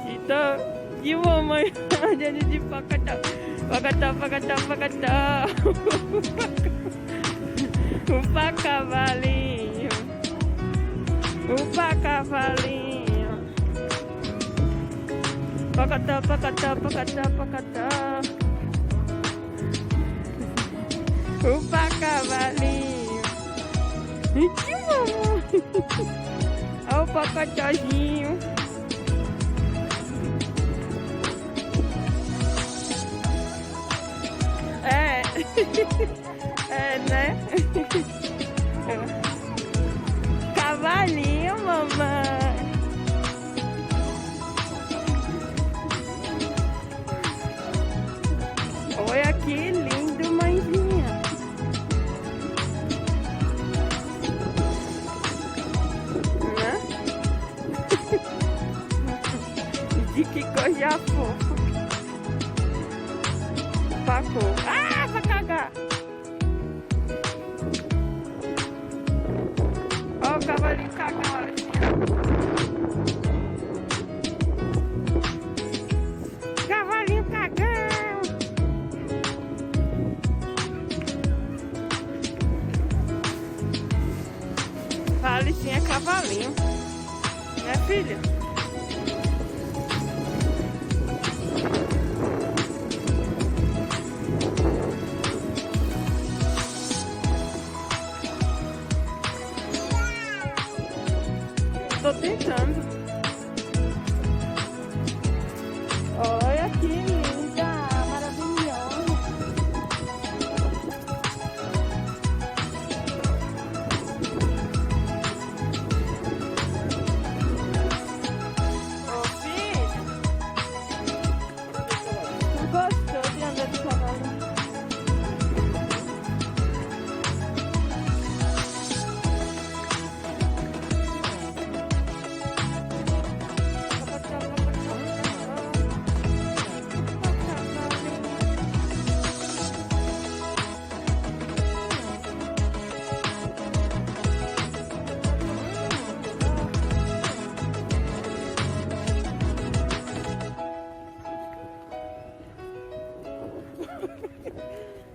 Kita jiwa mai jadi di pakata. Upa cavalinho. Pakata. Upa cavalinho. Que mamãe. Olha o pacotozinho. É, né? Cavalinho, mamãe. Olha que lindo, mãezinha. Né? De que coisa fofa. Pacou. Ah, vai cagar. Ó o cavalinho cagando, olha assim. Cavalinho cagando. Fala sim, é cavalinho. Né, filha? Tô tentando. Olha que linda, maravilhosa. Ô filho, não gostou de andar de cavalo?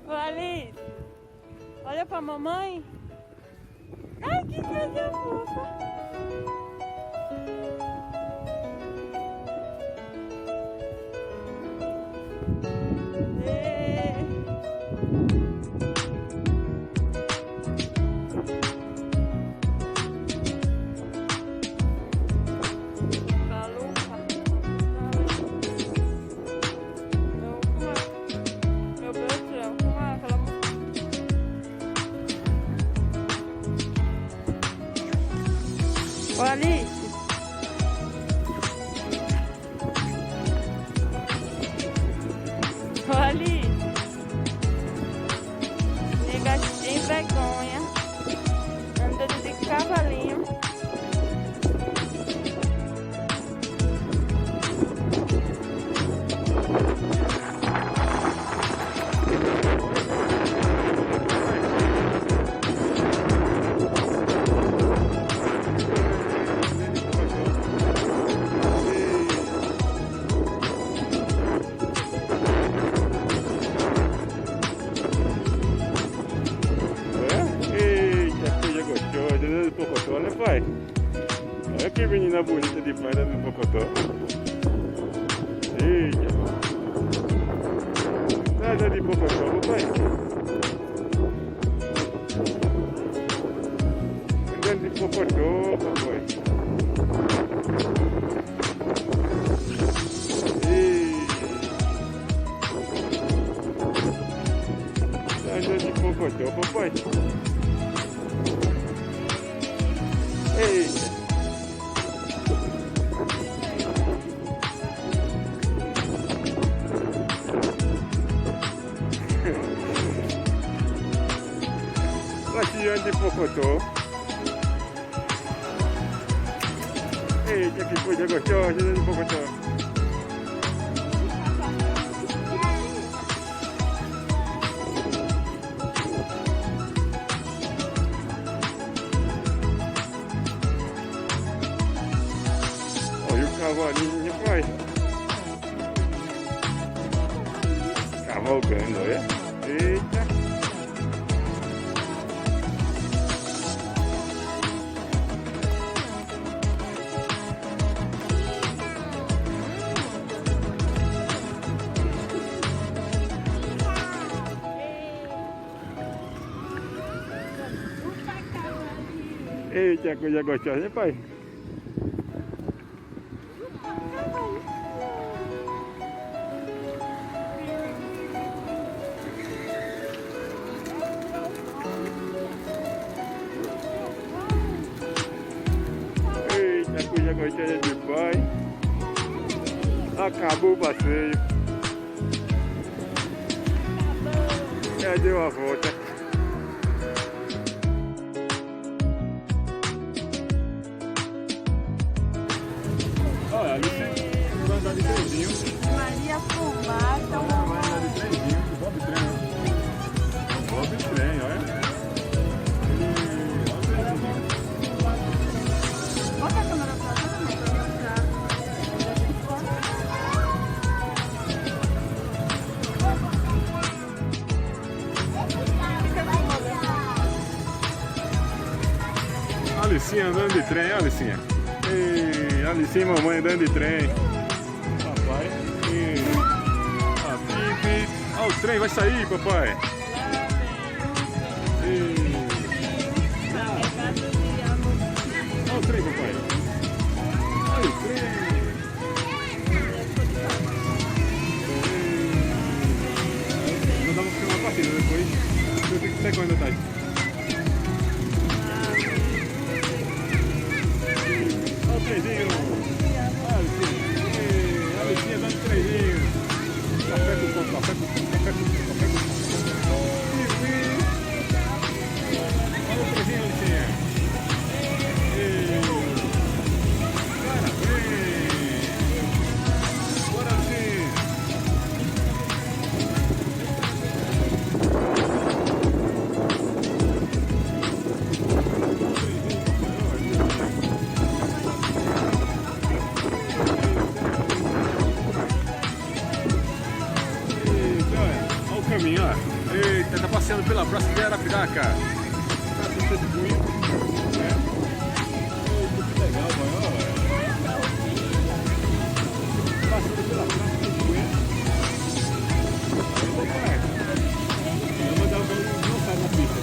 Ô Alice, olha pra mamãe. Ai, que coisa fofa. Ô Alice, ô Alice, nega sem vergonha, andando de cavalinho. Olha, pai. Olha que menina bonita de pai do Pocotó. Eita. Nada de Pocotó, pai. Andando de Pocotó, papai. Andando de Pocotó, papai. Eita. Passeando de Pocotó. Eita, que coisa gostosa de Pocotó. cavalinho, pai. Cavalgando, olha. Eita. Eita, coisa gostosa, né, pai? Eita, coisa gostosa de pai. Acabou o passeio. Já deu a volta. Olha, ali vai andar de trenzinho. Maria Fumaça, Vai andar de trenzinho, Bob Trem. Bob Trem, olha. bota a câmera pra cá também, pra mostrar. Alicinha andando de trem, Alicinha. Ei, Alicinha e mamãe andando de trem. Papai. Ei. A Pipi. Olha o trem, vai sair, papai. Ei. Olha o trem, papai. Olha o trem. Ei. Não dá pra ficar uma partida depois. Eu tenho que ter quando tá aí. Olha o trenzinho. Alicinha dando trenzinho. Café com pão, café com pão, café com pão, café com pão. Olha o trenzinho, Alicinha. Parabéns. Bora, Alicinha. Caminho, ó. Eita, tá passeando pela praça de Arapiraca. Praça de Testemunho. Eita, que legal, vai, passando pela praça de Testemunho. Aí, papai. Vamos mandar o velho não sai na pista.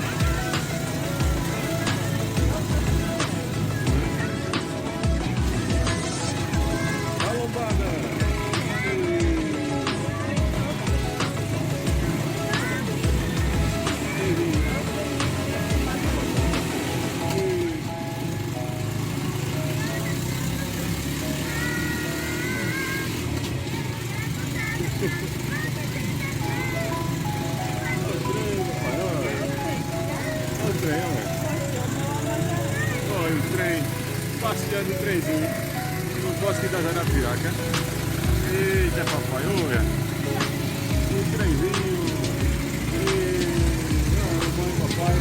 A lombada. Olha o trem, passeando de trenzinho no bosque da Arapiraca. Eita, papai, olha o trenzinho. Mamãe, papai,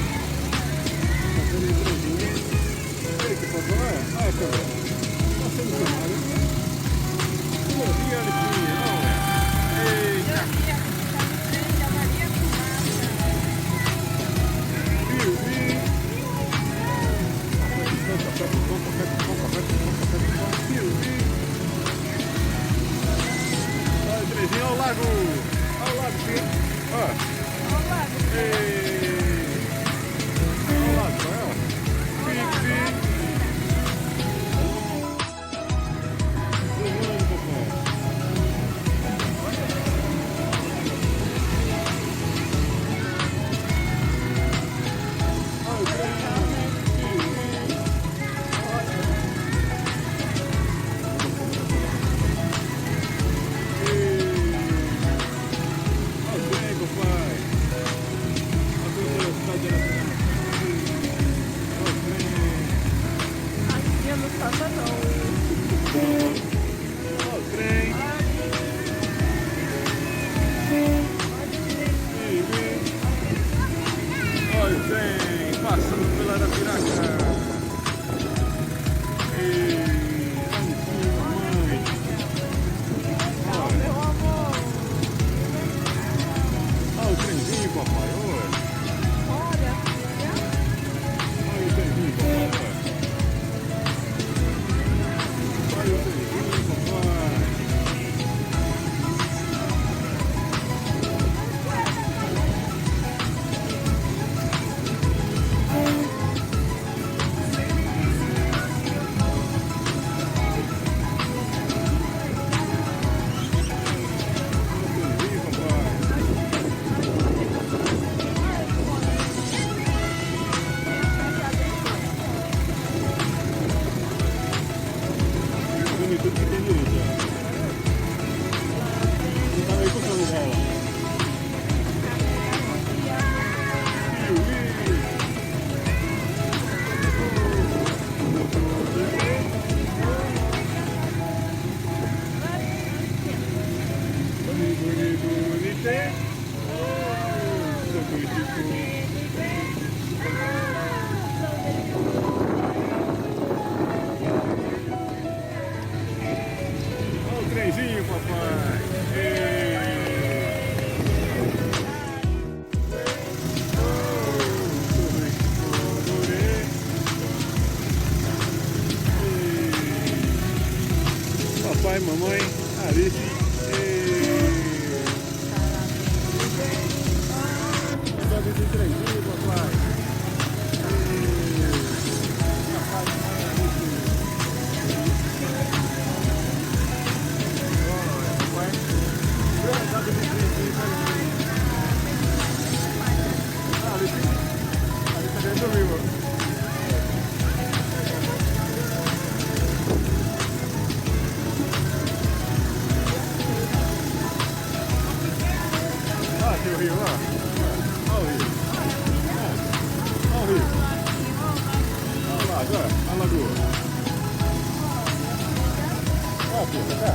passando de trenzinho. Eita, papai, olha, cara, passando por nada. Olha, olha, eita. Olha o trenzinho, olha o lago. Olha o lago, filho. Olha. Olha o lago. Olha o lago, olha. Pipi. Voando, papai. Olha o trem. bonito, bonito. Oh, bonito. Olha o trenzinho, papai. Papai, mamãe, Alice. Sobe esse trenzinho, papai. Tem o rio lá. Olha o rio. Olha o rio. Olha lá, agora. Olha a lagoa. Olha aqui, tá cá.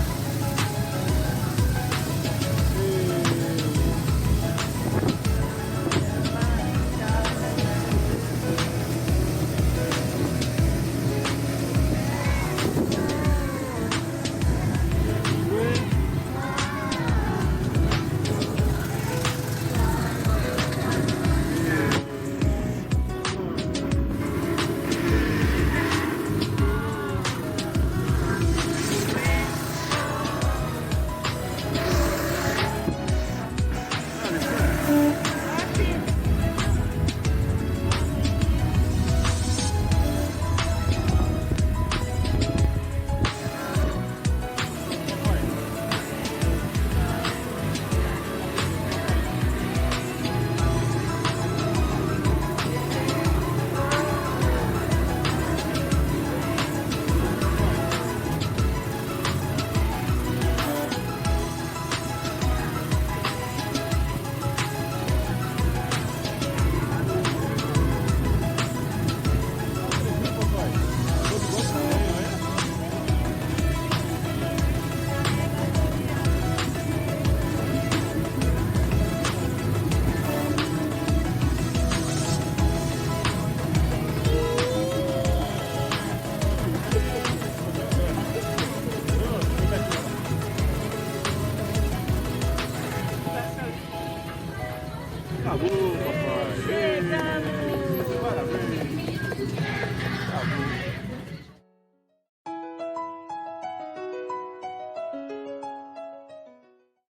Acabou, papai.